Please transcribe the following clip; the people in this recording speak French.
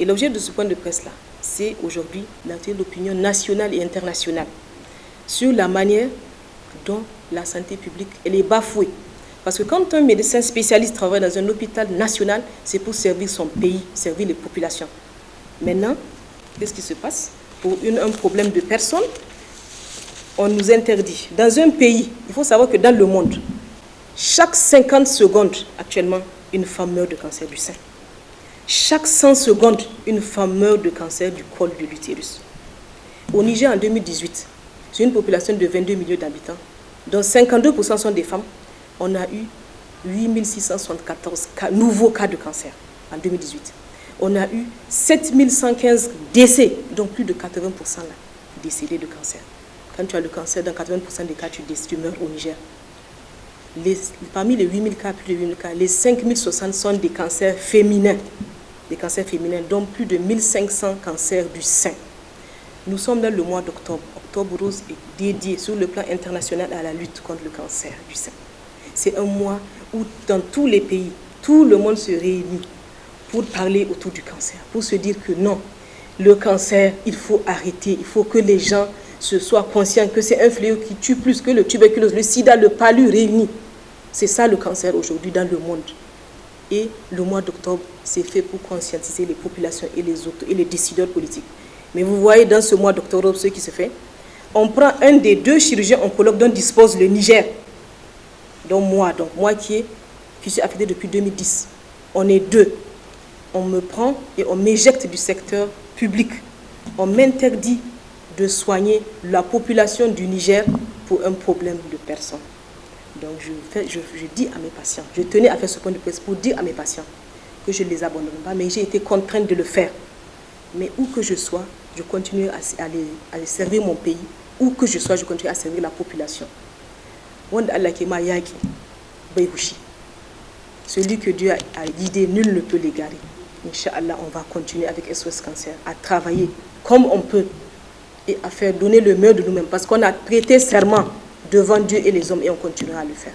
Et l'objet de ce point de presse-là, c'est aujourd'hui d'attirer l'opinion nationale et internationale sur la manière dont la santé publique elle est bafouée. Parce que quand un médecin spécialiste travaille dans un hôpital national, c'est pour servir son pays, servir les populations. Maintenant, qu'est-ce qui se passe? Pour un problème de personnes, on nous interdit. Dans un pays, il faut savoir que dans le monde, chaque 50 secondes, actuellement, une femme meurt de cancer du sein. Chaque 100 secondes, une femme meurt de cancer du col de l'utérus. Au Niger, en 2018, sur une population de 22 millions d'habitants, dont 52% sont des femmes, on a eu 8674 nouveaux cas de cancer en 2018. On a eu 7115 décès, dont plus de 80% là, décédés de cancer. Quand tu as le cancer, dans 80% des cas, tu meurs au Niger. Parmi les 8000 cas, plus de 8000 cas, les 5060 sont des cancers féminins. Des cancers féminins, dont plus de 1500 cancers du sein. Nous sommes dans le mois d'octobre. Octobre rose est dédié sur le plan international à la lutte contre le cancer du sein. C'est un mois où dans tous les pays, tout le monde se réunit pour parler autour du cancer, pour se dire que non, le cancer, il faut arrêter, il faut que les gens se soient conscients que c'est un fléau qui tue plus que le tuberculose, le sida, le palu réunis. C'est ça le cancer aujourd'hui dans le monde. Et le mois d'octobre, c'est fait pour conscientiser les populations et les décideurs politiques. Mais vous voyez dans ce mois d'octobre ce qui se fait. On prend un des deux chirurgiens oncologues dont dispose le Niger. Donc moi qui suis affectée depuis 2010. On est deux. On me prend et on m'éjecte du secteur public. On m'interdit de soigner la population du Niger pour un problème de personnes. Donc je dis à mes patients, je tenais à faire ce point de presse pour dire à mes patients que je ne les abandonne pas, mais j'ai été contrainte de le faire. Mais où que je sois, je continue à les servir mon pays. Où que je sois, je continue à servir la population. Celui que Dieu a guidé, nul ne peut l'égarer. Inch'Allah, on va continuer avec SOS Cancer à travailler comme on peut et à faire donner le meilleur de nous-mêmes parce qu'on a prêté serment devant Dieu et les hommes et on continuera à le faire.